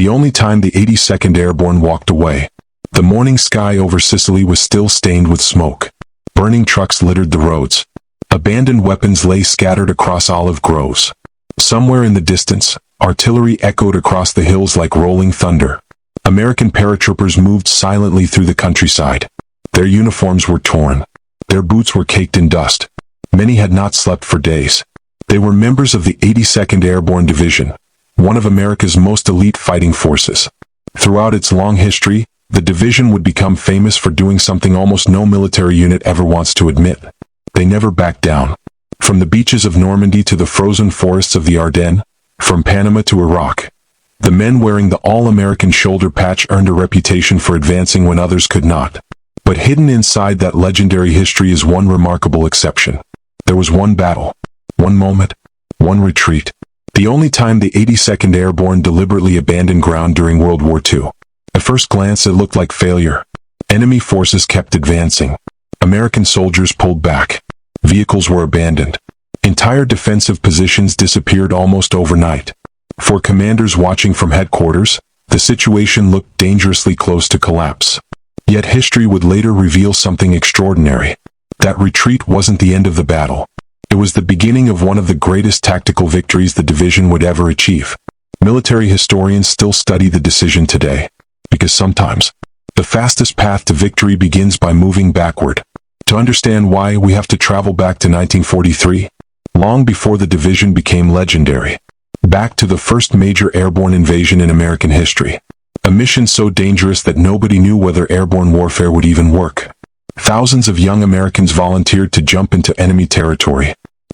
the only time the 82nd Airborne walked away. The morning sky over Sicily was still stained with smoke. Burning trucks littered the roads. Abandoned weapons lay scattered across olive groves. Somewhere in the distance, artillery echoed across the hills like rolling thunder. American paratroopers moved silently through the countryside. Their uniforms were torn. Their boots were caked in dust. Many had not slept for days. They were members of the 82nd Airborne Division, one of America's most elite fighting forces. Throughout its long history, the division would become famous for doing something almost no military unit ever wants to admit. They never backed down. From the beaches of Normandy to the frozen forests of the Ardennes, from Panama to Iraq, the men wearing the all-American shoulder patch earned a reputation for advancing when others could not. But hidden inside that legendary history is one remarkable exception. There was one battle, one moment, one retreat. The only time the 82nd Airborne deliberately abandoned ground during World War II. At first glance it looked like failure. Enemy forces kept advancing. American soldiers pulled back. Vehicles were abandoned. Entire defensive positions disappeared almost overnight. For commanders watching from headquarters, the situation looked dangerously close to collapse. Yet history would later reveal something extraordinary. That retreat wasn't the end of the battle. It was the beginning of one of the greatest tactical victories the division would ever achieve. Military historians still study the decision today, because sometimes, the fastest path to victory begins by moving backward. To understand why, we have to travel back to 1943, long before the division became legendary. Back to the first major airborne invasion in American history. A mission so dangerous that nobody knew whether airborne warfare would even work. Thousands of young Americans volunteered to jump into enemy territory.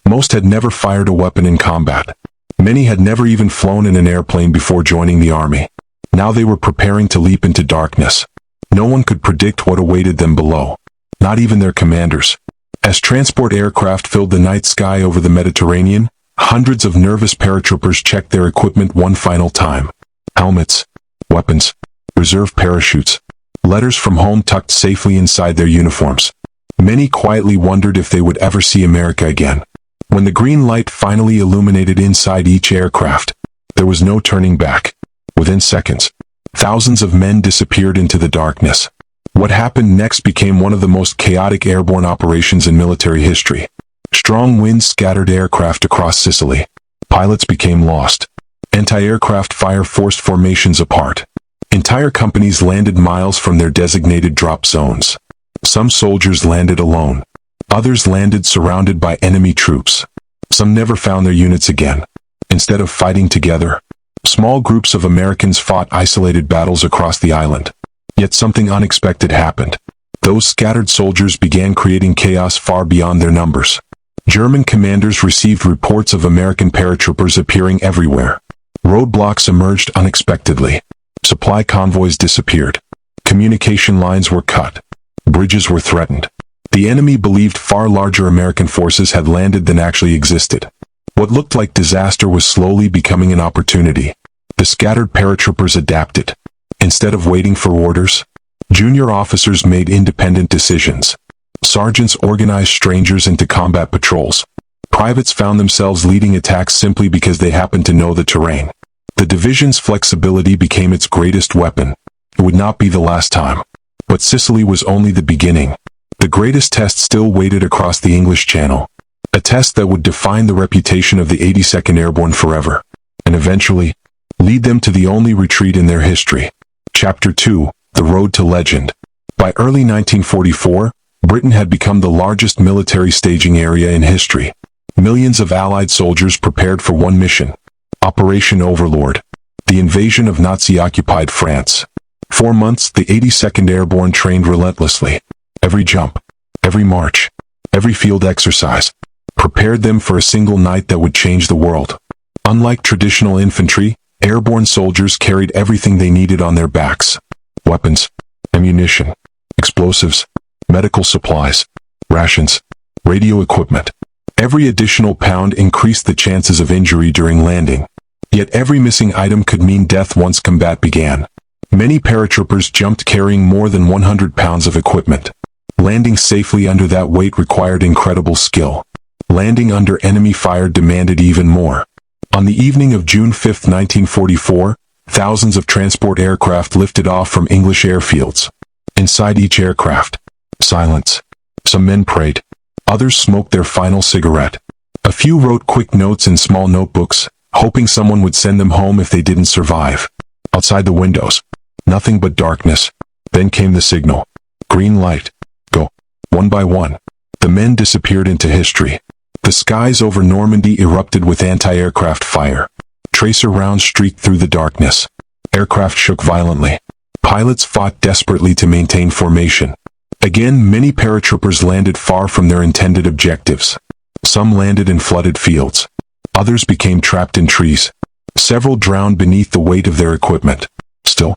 Most had never fired a weapon in combat. Many had never even flown in an airplane before joining the army. Now they were preparing to leap into darkness. No one could predict what awaited them below. Not even their commanders. As transport aircraft filled the night sky over the Mediterranean, hundreds of nervous paratroopers checked their equipment one final time. Helmets, weapons, reserve parachutes, letters from home tucked safely inside their uniforms. Many quietly wondered if they would ever see America again. When the green light finally illuminated inside each aircraft, there was no turning back. Within seconds, thousands of men disappeared into the darkness. What happened next became one of the most chaotic airborne operations in military history. Strong winds scattered aircraft across Sicily. Pilots became lost. Anti-aircraft fire forced formations apart. Entire companies landed miles from their designated drop zones. Some soldiers landed alone. Others landed surrounded by enemy troops. Some never found their units again. Instead of fighting together, small groups of Americans fought isolated battles across the island. Yet something unexpected happened. Those scattered soldiers began creating chaos far beyond their numbers. German commanders received reports of American paratroopers appearing everywhere. Roadblocks emerged unexpectedly. Supply convoys disappeared. Communication lines were cut. Bridges were threatened. The enemy believed far larger American forces had landed than actually existed. What looked like disaster was slowly becoming an opportunity. The scattered paratroopers adapted. Instead of waiting for orders, junior officers made independent decisions. Sergeants organized strangers into combat patrols. Privates found themselves leading attacks simply because they happened to know the terrain. The division's flexibility became its greatest weapon. It would not be the last time. But Sicily was only the beginning. The greatest test still waited across the English Channel. A test that would define the reputation of the 82nd Airborne forever. And eventually, lead them to the only retreat in their history. Chapter 2, The Road to Legend. By early 1944, Britain had become the largest military staging area in history. Millions of Allied soldiers prepared for one mission. Operation Overlord. The invasion of Nazi-occupied France. 4 months, the 82nd Airborne trained relentlessly. Every jump, every march, every field exercise, prepared them for a single night that would change the world. Unlike traditional infantry, airborne soldiers carried everything they needed on their backs. Weapons, ammunition, explosives, medical supplies, rations, radio equipment. Every additional pound increased the chances of injury during landing. Yet every missing item could mean death once combat began. Many paratroopers jumped carrying more than 100 pounds of equipment. Landing safely under that weight required incredible skill. Landing under enemy fire demanded even more. On the evening of June 5, 1944, Thousands of transport aircraft lifted off from English airfields. Inside each aircraft, silence. Some men prayed. Others smoked their final cigarette. A few wrote quick notes in small notebooks, hoping someone would send them home if they didn't survive. Outside the windows, nothing but darkness. Then came the signal. Green light. Go. One by one, the men disappeared into history. The skies over Normandy erupted with anti-aircraft fire. Tracer rounds streaked through the darkness. Aircraft shook violently. Pilots fought desperately to maintain formation. Again, many paratroopers landed far from their intended objectives. Some landed in flooded fields. Others became trapped in trees. Several drowned beneath the weight of their equipment. Still,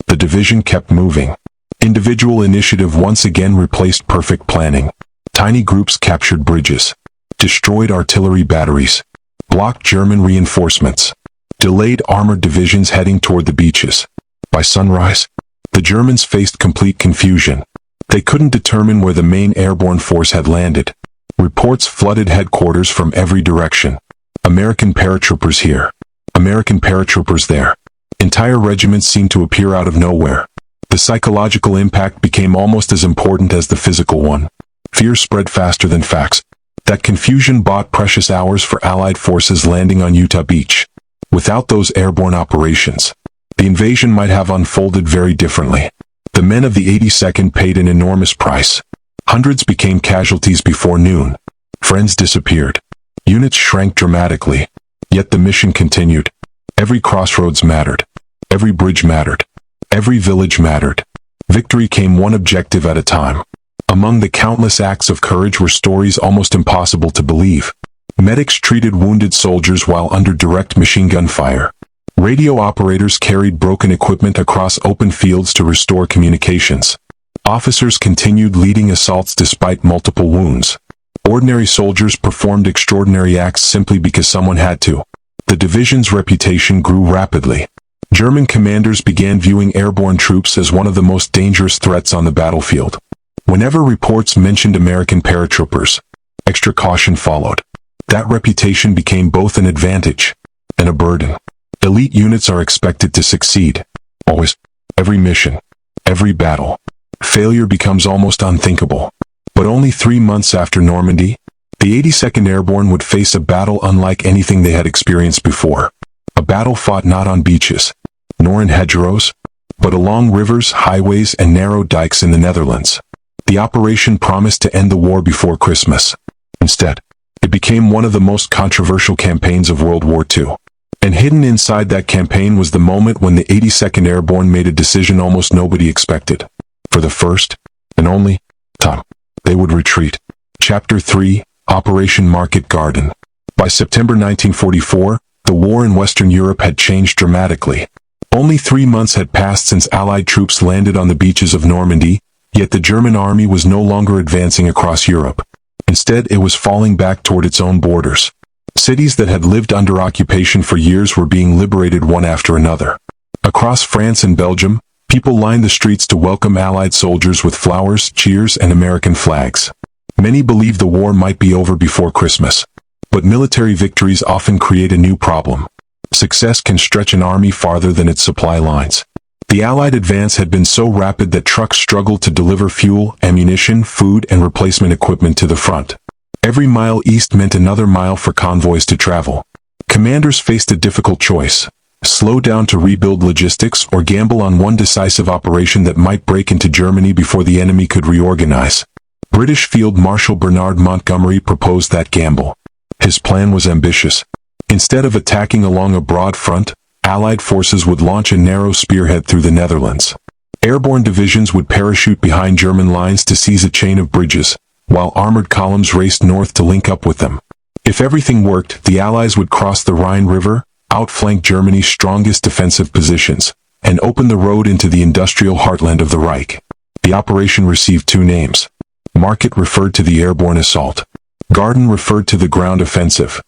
the division kept moving. Individual initiative once again replaced perfect planning. Tiny groups captured bridges, destroyed artillery batteries, blocked German reinforcements, delayed armored divisions heading toward the beaches. By sunrise, the Germans faced complete confusion. They couldn't determine where the main airborne force had landed. Reports flooded headquarters from every direction. American paratroopers here. American paratroopers there. Entire regiments seemed to appear out of nowhere. The psychological impact became almost as important as the physical one. Fear spread faster than facts. That confusion bought precious hours for Allied forces landing on Utah Beach. Without those airborne operations, the invasion might have unfolded very differently. The men of the 82nd paid an enormous price. Hundreds became casualties before noon. Friends disappeared. Units shrank dramatically. Yet the mission continued. Every crossroads mattered. Every bridge mattered. Every village mattered. Victory came one objective at a time. Among the countless acts of courage were stories almost impossible to believe. Medics treated wounded soldiers while under direct machine gun fire. Radio operators carried broken equipment across open fields to restore communications. Officers continued leading assaults despite multiple wounds. Ordinary soldiers performed extraordinary acts simply because someone had to. The division's reputation grew rapidly. German commanders began viewing airborne troops as one of the most dangerous threats on the battlefield. Whenever reports mentioned American paratroopers, extra caution followed. That reputation became both an advantage and a burden. Elite units are expected to succeed. Always. Every mission. Every battle. Failure becomes almost unthinkable. But only 3 months after Normandy, the 82nd Airborne would face a battle unlike anything they had experienced before. A battle fought not on beaches, nor in hedgerows, but along rivers, highways, and narrow dikes in the Netherlands. The operation promised to end the war before Christmas. Instead, it became one of the most controversial campaigns of World War II. And hidden inside that campaign was the moment when the 82nd Airborne made a decision almost nobody expected. For the first, and only, time, they would retreat. Chapter 3, Operation Market Garden. By September 1944, the war in Western Europe had changed dramatically. Only 3 months had passed since Allied troops landed on the beaches of Normandy, yet the German army was no longer advancing across Europe. Instead, it was falling back toward its own borders. Cities that had lived under occupation for years were being liberated one after another. Across France and Belgium, people lined the streets to welcome Allied soldiers with flowers, cheers, and American flags. Many believed the war might be over before Christmas. But military victories often create a new problem. Success can stretch an army farther than its supply lines. The Allied advance had been so rapid that trucks struggled to deliver fuel, ammunition, food, and replacement equipment to the front. Every mile east meant another mile for convoys to travel. Commanders faced a difficult choice: slow down to rebuild logistics or gamble on one decisive operation that might break into Germany before the enemy could reorganize. British Field Marshal Bernard Montgomery proposed that gamble. His plan was ambitious. Instead of attacking along a broad front, Allied forces would launch a narrow spearhead through the Netherlands. Airborne divisions would parachute behind German lines to seize a chain of bridges, while armored columns raced north to link up with them. If everything worked, the Allies would cross the Rhine River, outflank Germany's strongest defensive positions, and open the road into the industrial heartland of the Reich. The operation received two names. Market referred to the airborne assault. Garden referred to the ground offensive.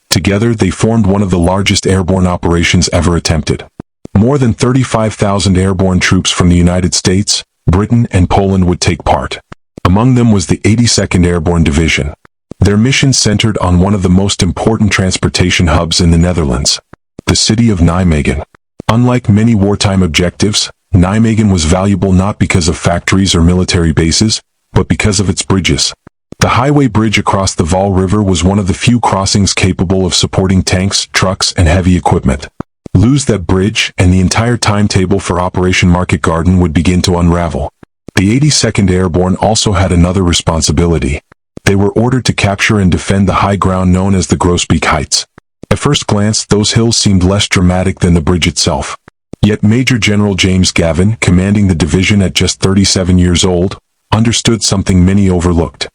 Together, they formed one of the largest airborne operations ever attempted. More than 35,000 airborne troops from the United States, Britain, and Poland would take part. Among them was the 82nd Airborne Division. Their mission centered on one of the most important transportation hubs in the Netherlands, the city of Nijmegen. Unlike many wartime objectives, Nijmegen was valuable not because of factories or military bases, but because of its bridges. The highway bridge across the Val River was one of the few crossings capable of supporting tanks, trucks, and heavy equipment. Lose that bridge, and the entire timetable for Operation Market Garden would begin to unravel. The 82nd Airborne also had another responsibility. They were ordered to capture and defend the high ground known as the Grosbeek Heights. At first glance, those hills seemed less dramatic than the bridge itself. Yet Major General James Gavin, commanding the division at just 37 years old, understood something many overlooked.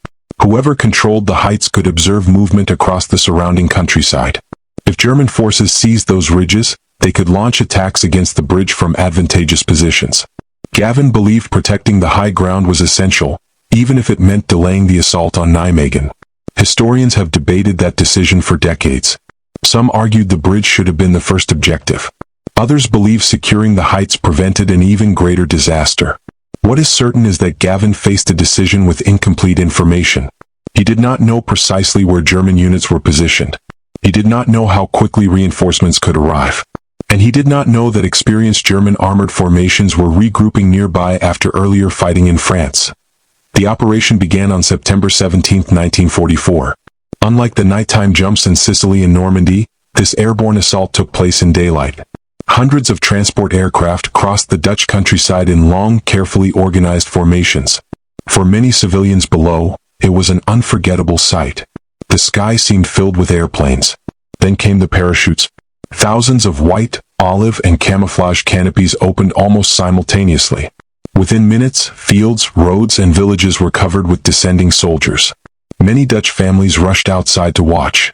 Whoever controlled the heights could observe movement across the surrounding countryside. If German forces seized those ridges, they could launch attacks against the bridge from advantageous positions. Gavin believed protecting the high ground was essential, even if it meant delaying the assault on Nijmegen. Historians have debated that decision for decades. Some argued the bridge should have been the first objective. Others believe securing the heights prevented an even greater disaster. What is certain is that Gavin faced a decision with incomplete information. He did not know precisely where German units were positioned. He did not know how quickly reinforcements could arrive. And he did not know that experienced German armored formations were regrouping nearby after earlier fighting in France. The operation began on September 17, 1944. Unlike the nighttime jumps in Sicily and Normandy, this airborne assault took place in daylight. Hundreds of transport aircraft crossed the Dutch countryside in long, carefully organized formations. For many civilians below, it was an unforgettable sight. The sky seemed filled with airplanes. Then came the parachutes. Thousands of white, olive, and camouflage canopies opened almost simultaneously. Within minutes, fields, roads, and villages were covered with descending soldiers. Many Dutch families rushed outside to watch.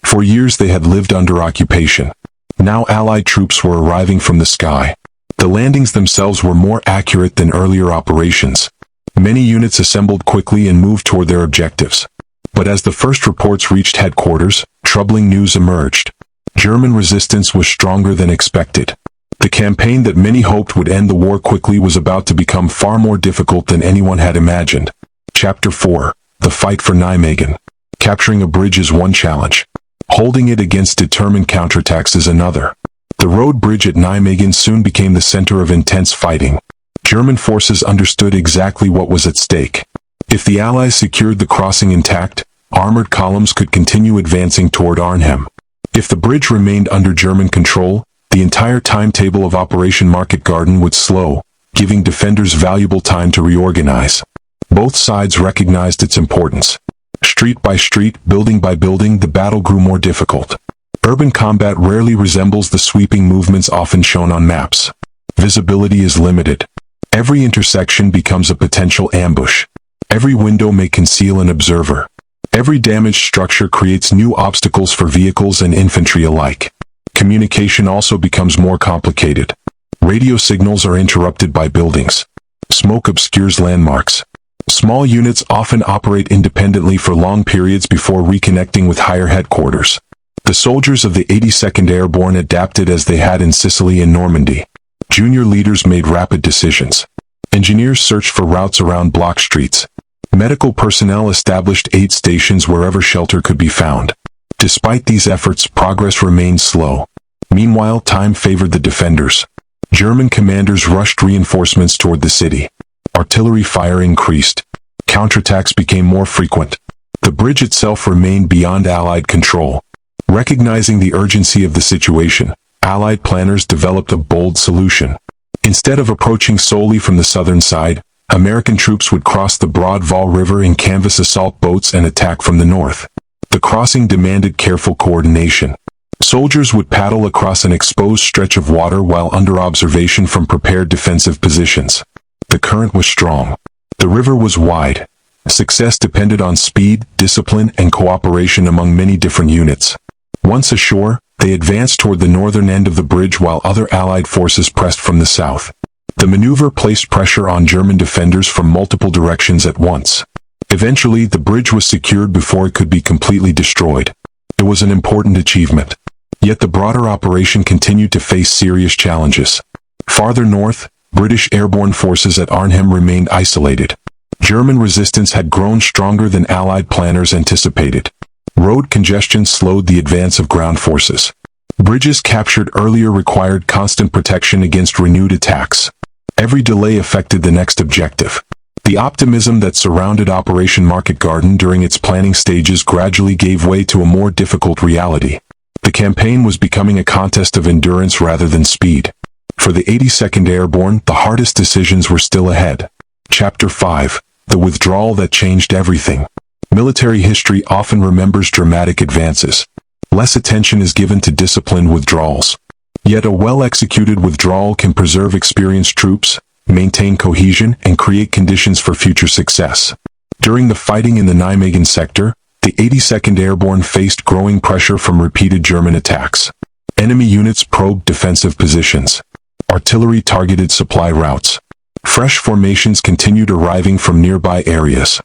For years they had lived under occupation. Now Allied troops were arriving from the sky. The landings themselves were more accurate than earlier operations. Many units assembled quickly and moved toward their objectives. But as the first reports reached headquarters, troubling news emerged. German resistance was stronger than expected. The campaign that many hoped would end the war quickly was about to become far more difficult than anyone had imagined. Chapter 4. The Fight for Nijmegen. Capturing a bridge is one challenge. Holding it against determined counterattacks is another. The road bridge at Nijmegen soon became the center of intense fighting. German forces understood exactly what was at stake. If the Allies secured the crossing intact, armored columns could continue advancing toward Arnhem. If the bridge remained under German control, the entire timetable of Operation Market Garden would slow, giving defenders valuable time to reorganize. Both sides recognized its importance. Street by street, building by building, the battle grew more difficult. Urban combat rarely resembles the sweeping movements often shown on maps. Visibility is limited. Every intersection becomes a potential ambush. Every window may conceal an observer. Every damaged structure creates new obstacles for vehicles and infantry alike. Communication also becomes more complicated. Radio signals are interrupted by buildings. Smoke obscures landmarks. Small units often operate independently for long periods before reconnecting with higher headquarters. The soldiers of the 82nd Airborne adapted as they had in Sicily and Normandy. Junior leaders made rapid decisions. Engineers searched for routes around block streets. Medical personnel established aid stations wherever shelter could be found. Despite these efforts, progress remained slow. Meanwhile, time favored the defenders. German commanders rushed reinforcements toward the city. Artillery fire increased. Counterattacks became more frequent. The bridge itself remained beyond Allied control. Recognizing the urgency of the situation, Allied planners developed a bold solution. Instead of approaching solely from the southern side, American troops would cross the broad Val River in canvas assault boats and attack from the north. The crossing demanded careful coordination. Soldiers would paddle across an exposed stretch of water while under observation from prepared defensive positions. The current was strong. The river was wide. Success depended on speed, discipline, and cooperation among many different units. Once ashore, they advanced toward the northern end of the bridge while other Allied forces pressed from the south. The maneuver placed pressure on German defenders from multiple directions at once. Eventually, the bridge was secured before it could be completely destroyed. It was an important achievement. Yet the broader operation continued to face serious challenges. Farther north, British airborne forces at Arnhem remained isolated. German resistance had grown stronger than Allied planners anticipated. Road congestion slowed the advance of ground forces. Bridges captured earlier required constant protection against renewed attacks. Every delay affected the next objective. The optimism that surrounded Operation Market Garden during its planning stages gradually gave way to a more difficult reality. The campaign was becoming a contest of endurance rather than speed. For the 82nd Airborne, the hardest decisions were still ahead. Chapter 5. The withdrawal that changed everything. Military history often remembers dramatic advances. Less attention is given to disciplined withdrawals. Yet a well-executed withdrawal can preserve experienced troops, maintain cohesion, and create conditions for future success. During the fighting in the Nijmegen sector, the 82nd Airborne faced growing pressure from repeated German attacks. Enemy units probed defensive positions. Artillery targeted supply routes. Fresh formations continued arriving from nearby areas.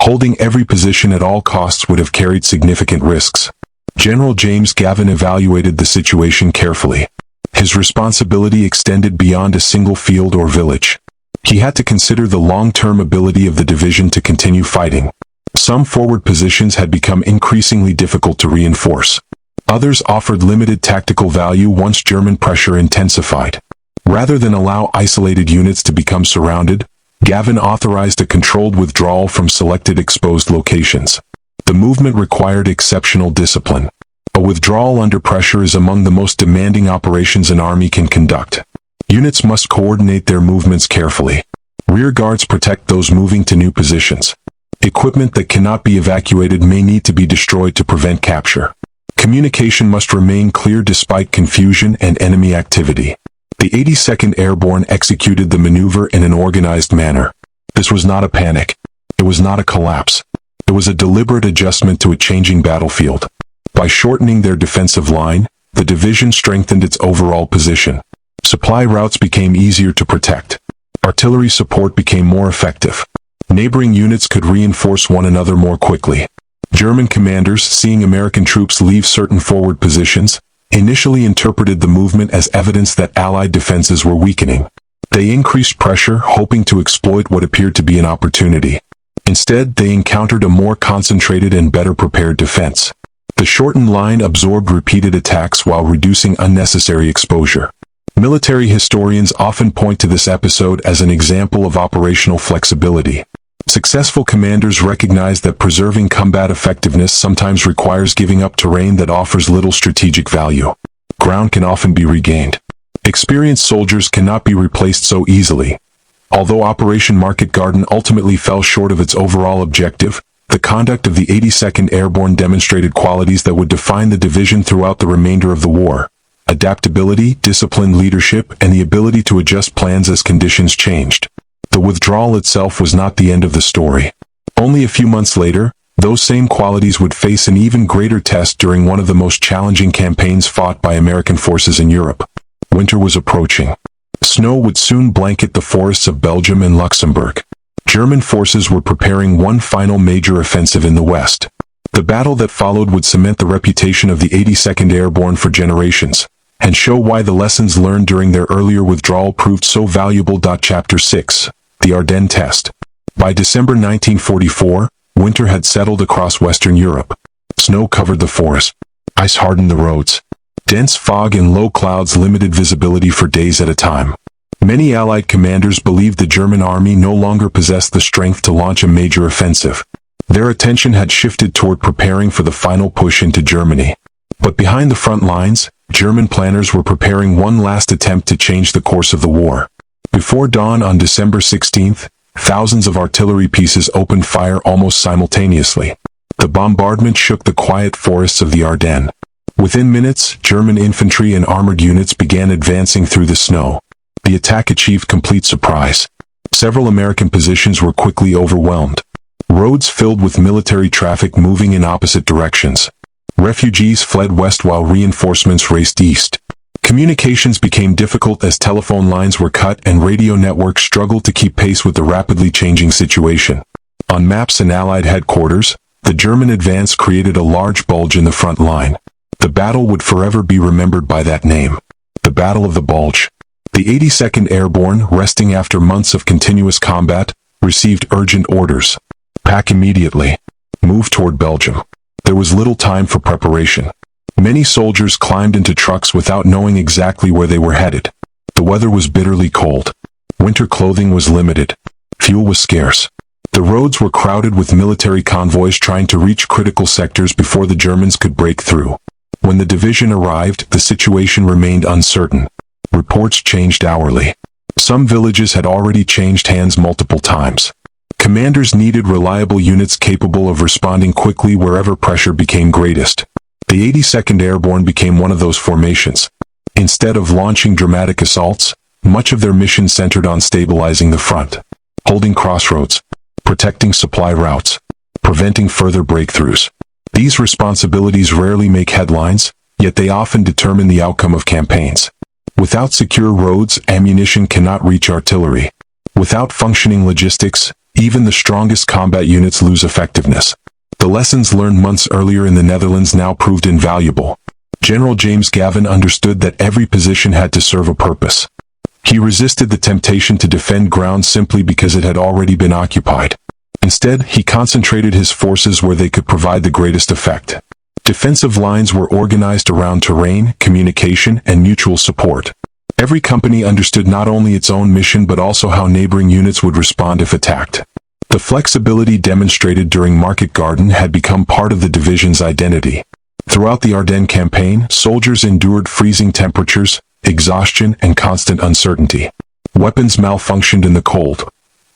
Holding every position at all costs would have carried significant risks. General James Gavin evaluated the situation carefully. His responsibility extended beyond a single field or village. He had to consider the long-term ability of the division to continue fighting. Some forward positions had become increasingly difficult to reinforce. Others offered limited tactical value once German pressure intensified. Rather than allow isolated units to become surrounded, Gavin authorized a controlled withdrawal from selected exposed locations. The movement required exceptional discipline. A withdrawal under pressure is among the most demanding operations an army can conduct. Units must coordinate their movements carefully. Rear guards protect those moving to new positions. Equipment that cannot be evacuated may need to be destroyed to prevent capture. Communication must remain clear despite confusion and enemy activity. The 82nd Airborne executed the maneuver in an organized manner. This was not a panic. It was not a collapse. It was a deliberate adjustment to a changing battlefield. By shortening their defensive line, the division strengthened its overall position. Supply routes became easier to protect. Artillery support became more effective. Neighboring units could reinforce one another more quickly. German commanders, seeing American troops leave certain forward positions, initially interpreted the movement as evidence that Allied defenses were weakening. They increased pressure, hoping to exploit what appeared to be an opportunity. Instead, they encountered a more concentrated and better prepared defense. The shortened line absorbed repeated attacks while reducing unnecessary exposure. Military historians often point to this episode as an example of operational flexibility. Successful commanders recognize that preserving combat effectiveness sometimes requires giving up terrain that offers little strategic value. Ground can often be regained. Experienced soldiers cannot be replaced so easily. Although Operation Market Garden ultimately fell short of its overall objective, the conduct of the 82nd Airborne demonstrated qualities that would define the division throughout the remainder of the war: adaptability, disciplined leadership, and the ability to adjust plans as conditions changed. The withdrawal itself was not the end of the story. Only a few months later, those same qualities would face an even greater test during one of the most challenging campaigns fought by American forces in Europe. Winter was approaching. Snow would soon blanket the forests of Belgium and Luxembourg. German forces were preparing one final major offensive in the west. The battle that followed would cement the reputation of the 82nd Airborne for generations, and show why the lessons learned during their earlier withdrawal proved so valuable. Chapter 6. The Ardennes Test. By December 1944, winter had settled across Western Europe. Snow covered the forest. Ice hardened the roads. Dense fog and low clouds limited visibility for days at a time. Many Allied commanders believed the German army no longer possessed the strength to launch a major offensive. Their attention had shifted toward preparing for the final push into Germany. But behind the front lines, German planners were preparing one last attempt to change the course of the war. Before dawn on December 16th, thousands of artillery pieces opened fire almost simultaneously. The bombardment shook the quiet forests of the Ardennes. Within minutes, German infantry and armored units began advancing through the snow. The attack achieved complete surprise. Several American positions were quickly overwhelmed. Roads filled with military traffic moving in opposite directions. Refugees fled west while reinforcements raced east. Communications became difficult as telephone lines were cut and radio networks struggled to keep pace with the rapidly changing situation. On maps and Allied headquarters, the German advance created a large bulge in the front line. The battle would forever be remembered by that name. The Battle of the Bulge. The 82nd Airborne, resting after months of continuous combat, received urgent orders. Pack immediately. Move toward Belgium. There was little time for preparation. Many soldiers climbed into trucks without knowing exactly where they were headed. The weather was bitterly cold. Winter clothing was limited. Fuel was scarce. The roads were crowded with military convoys trying to reach critical sectors before the Germans could break through. When the division arrived, the situation remained uncertain. Reports changed hourly. Some villages had already changed hands multiple times. Commanders needed reliable units capable of responding quickly wherever pressure became greatest. The 82nd Airborne became one of those formations. Instead of launching dramatic assaults, much of their mission centered on stabilizing the front, holding crossroads, protecting supply routes, preventing further breakthroughs. These responsibilities rarely make headlines, yet they often determine the outcome of campaigns. Without secure roads, ammunition cannot reach artillery. Without functioning logistics, even the strongest combat units lose effectiveness. The lessons learned months earlier in the Netherlands now proved invaluable. General James Gavin understood that every position had to serve a purpose. He resisted the temptation to defend ground simply because it had already been occupied. Instead, he concentrated his forces where they could provide the greatest effect. Defensive lines were organized around terrain, communication, and mutual support. Every company understood not only its own mission but also how neighboring units would respond if attacked. The flexibility demonstrated during Market Garden had become part of the division's identity. Throughout the Ardennes campaign, soldiers endured freezing temperatures, exhaustion, and constant uncertainty. Weapons malfunctioned in the cold.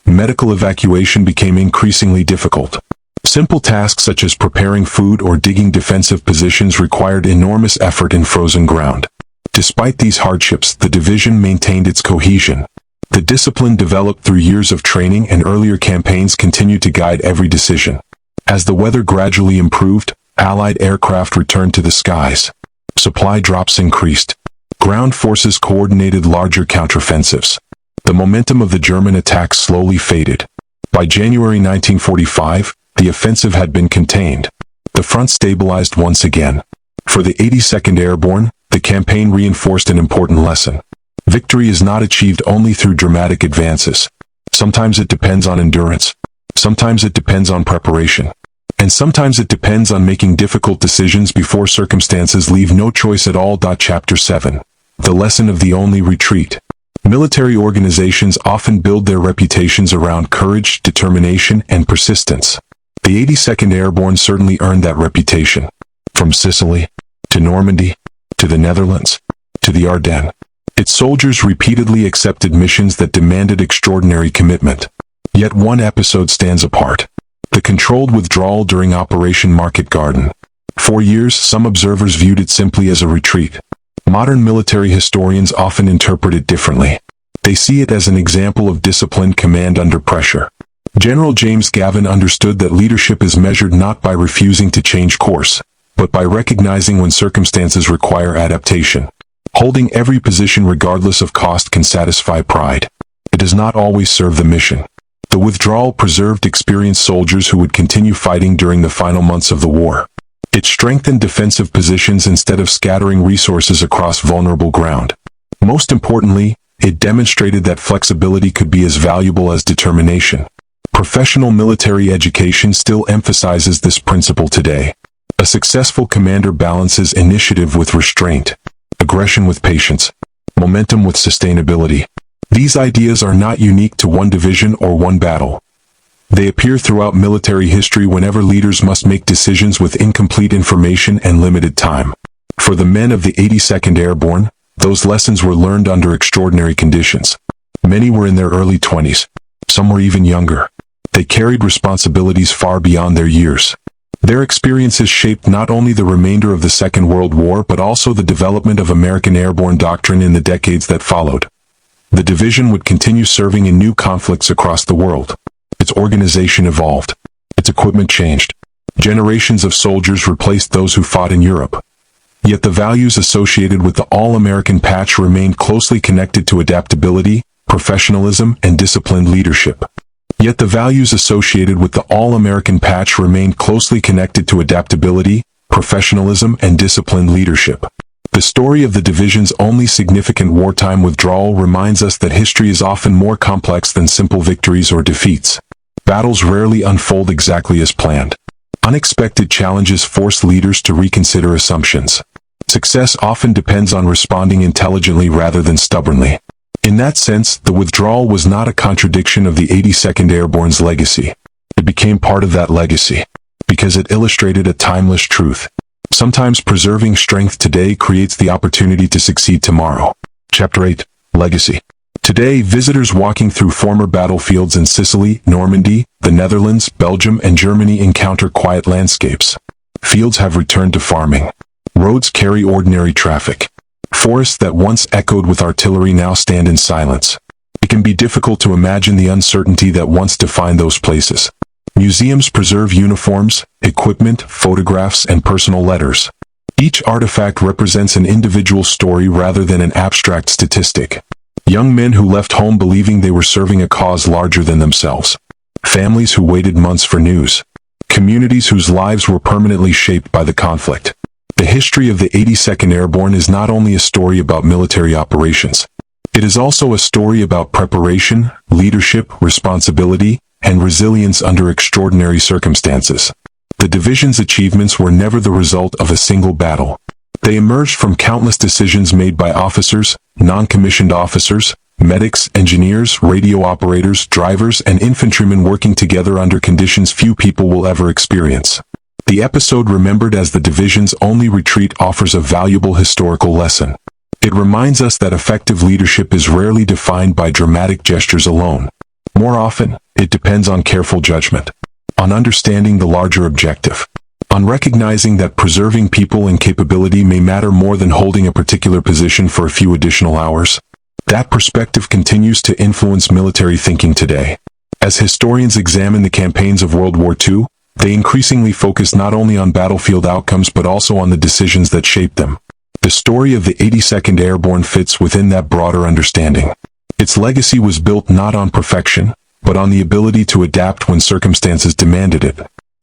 Medical evacuation became increasingly difficult. Simple tasks such as preparing food or digging defensive positions required enormous effort in frozen ground. Despite these hardships, the division maintained its cohesion. The discipline developed through years of training and earlier campaigns continued to guide every decision. As the weather gradually improved, Allied aircraft returned to the skies. Supply drops increased. Ground forces coordinated larger counteroffensives. The momentum of the German attacks slowly faded. By January 1945, the offensive had been contained. The front stabilized once again. For the 82nd Airborne, the campaign reinforced an important lesson. Victory is not achieved only through dramatic advances. Sometimes it depends on endurance. Sometimes it depends on preparation. And sometimes it depends on making difficult decisions before circumstances leave no choice at all. Chapter 7. The lesson of the only retreat. Military organizations often build their reputations around courage, determination, and persistence. The 82nd Airborne certainly earned that reputation. From Sicily, to Normandy, to the Netherlands, to the Ardennes, its soldiers repeatedly accepted missions that demanded extraordinary commitment. Yet one episode stands apart. The controlled withdrawal during Operation Market Garden. For years, some observers viewed it simply as a retreat. Modern military historians often interpret it differently. They see it as an example of disciplined command under pressure. General James Gavin understood that leadership is measured not by refusing to change course, but by recognizing when circumstances require adaptation. Holding every position regardless of cost can satisfy pride. It does not always serve the mission. The withdrawal preserved experienced soldiers who would continue fighting during the final months of the war. It strengthened defensive positions instead of scattering resources across vulnerable ground. Most importantly, it demonstrated that flexibility could be as valuable as determination. Professional military education still emphasizes this principle today. A successful commander balances initiative with restraint, aggression with patience, momentum with sustainability. These ideas are not unique to one division or one battle. They appear throughout military history whenever leaders must make decisions with incomplete information and limited time. For the men of the 82nd Airborne, those lessons were learned under extraordinary conditions. Many were in their early 20s. Some were even younger. They carried responsibilities far beyond their years. Their experiences shaped not only the remainder of the Second World War but also the development of American airborne doctrine in the decades that followed. The division would continue serving in new conflicts across the world. Its organization evolved. Its equipment changed. Generations of soldiers replaced those who fought in Europe. Yet the values associated with the all-American patch remained closely connected to adaptability, professionalism, and disciplined leadership. Yet the values associated with the all-American patch remained closely connected to adaptability, professionalism, and disciplined leadership. The story of the division's only significant wartime withdrawal reminds us that history is often more complex than simple victories or defeats. Battles rarely unfold exactly as planned. Unexpected challenges force leaders to reconsider assumptions. Success often depends on responding intelligently rather than stubbornly. In that sense, the withdrawal was not a contradiction of the 82nd Airborne's legacy. It became part of that legacy, because it illustrated a timeless truth. Sometimes preserving strength today creates the opportunity to succeed tomorrow. Chapter 8. Legacy. Today, visitors walking through former battlefields in Sicily, Normandy, the Netherlands, Belgium, and Germany encounter quiet landscapes. Fields have returned to farming. Roads carry ordinary traffic. Forests that once echoed with artillery now stand in silence. It can be difficult to imagine the uncertainty that once defined those places. Museums preserve uniforms, equipment, photographs, and personal letters. Each artifact represents an individual story rather than an abstract statistic. Young men who left home believing they were serving a cause larger than themselves. Families who waited months for news. Communities whose lives were permanently shaped by the conflict. The history of the 82nd Airborne is not only a story about military operations. It is also a story about preparation, leadership, responsibility, and resilience under extraordinary circumstances. The division's achievements were never the result of a single battle. They emerged from countless decisions made by officers, non-commissioned officers, medics, engineers, radio operators, drivers, and infantrymen working together under conditions few people will ever experience. The episode remembered as the division's only retreat offers a valuable historical lesson. It reminds us that effective leadership is rarely defined by dramatic gestures alone. More often, it depends on careful judgment, on understanding the larger objective, on recognizing that preserving people and capability may matter more than holding a particular position for a few additional hours. That perspective continues to influence military thinking today. As historians examine the campaigns of World War II, they increasingly focus not only on battlefield outcomes but also on the decisions that shaped them. The story of the 82nd Airborne fits within that broader understanding. Its legacy was built not on perfection, but on the ability to adapt when circumstances demanded it.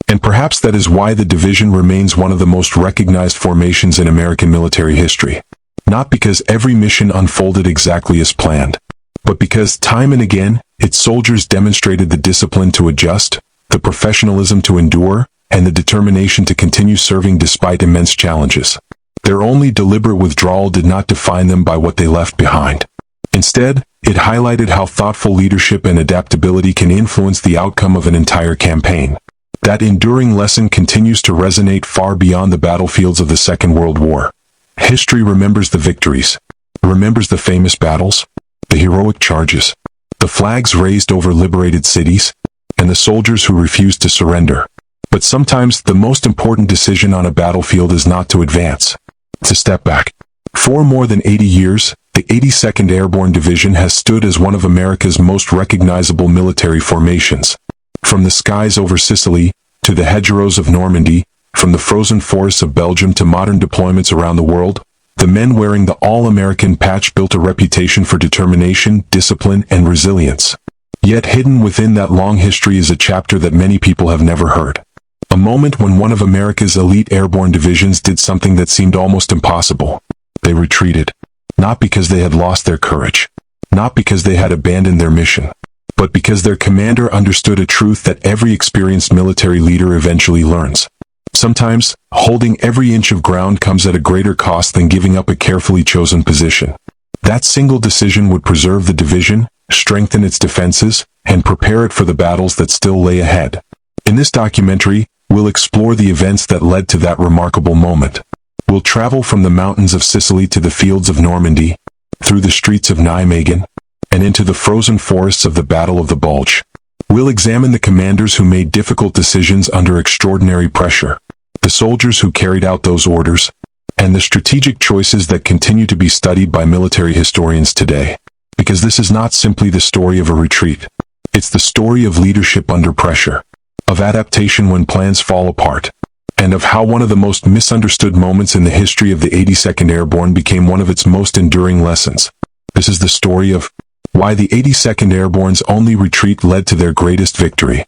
And perhaps that is why the division remains one of the most recognized formations in American military history. Not because every mission unfolded exactly as planned, but because time and again, its soldiers demonstrated the discipline to adjust, the professionalism to endure, and the determination to continue serving despite immense challenges. Their only deliberate withdrawal did not define them by what they left behind. Instead, it highlighted how thoughtful leadership and adaptability can influence the outcome of an entire campaign. That enduring lesson continues to resonate far beyond the battlefields of the Second World War. History remembers the victories, remembers the famous battles, the heroic charges, the flags raised over liberated cities, and the soldiers who refused to surrender. But sometimes the most important decision on a battlefield is not to advance. It's to step back. For more than 80 years, the 82nd Airborne Division has stood as one of America's most recognizable military formations. From the skies over Sicily, to the hedgerows of Normandy, from the frozen forests of Belgium to modern deployments around the world, the men wearing the all-American patch built a reputation for determination, discipline, and resilience. Yet hidden within that long history is a chapter that many people have never heard. A moment when one of America's elite airborne divisions did something that seemed almost impossible. They retreated. Not because they had lost their courage. Not because they had abandoned their mission. But because their commander understood a truth that every experienced military leader eventually learns. Sometimes, holding every inch of ground comes at a greater cost than giving up a carefully chosen position. That single decision would preserve the division, strengthen its defenses, and prepare it for the battles that still lay ahead. In this documentary, we'll explore the events that led to that remarkable moment. We'll travel from the mountains of Sicily to the fields of Normandy, through the streets of Nijmegen, and into the frozen forests of the Battle of the Bulge. We'll examine the commanders who made difficult decisions under extraordinary pressure, the soldiers who carried out those orders, and the strategic choices that continue to be studied by military historians today. Because this is not simply the story of a retreat. It's the story of leadership under pressure, of adaptation when plans fall apart, and of how one of the most misunderstood moments in the history of the 82nd Airborne became one of its most enduring lessons. This is the story of why the 82nd Airborne's only retreat led to their greatest victory.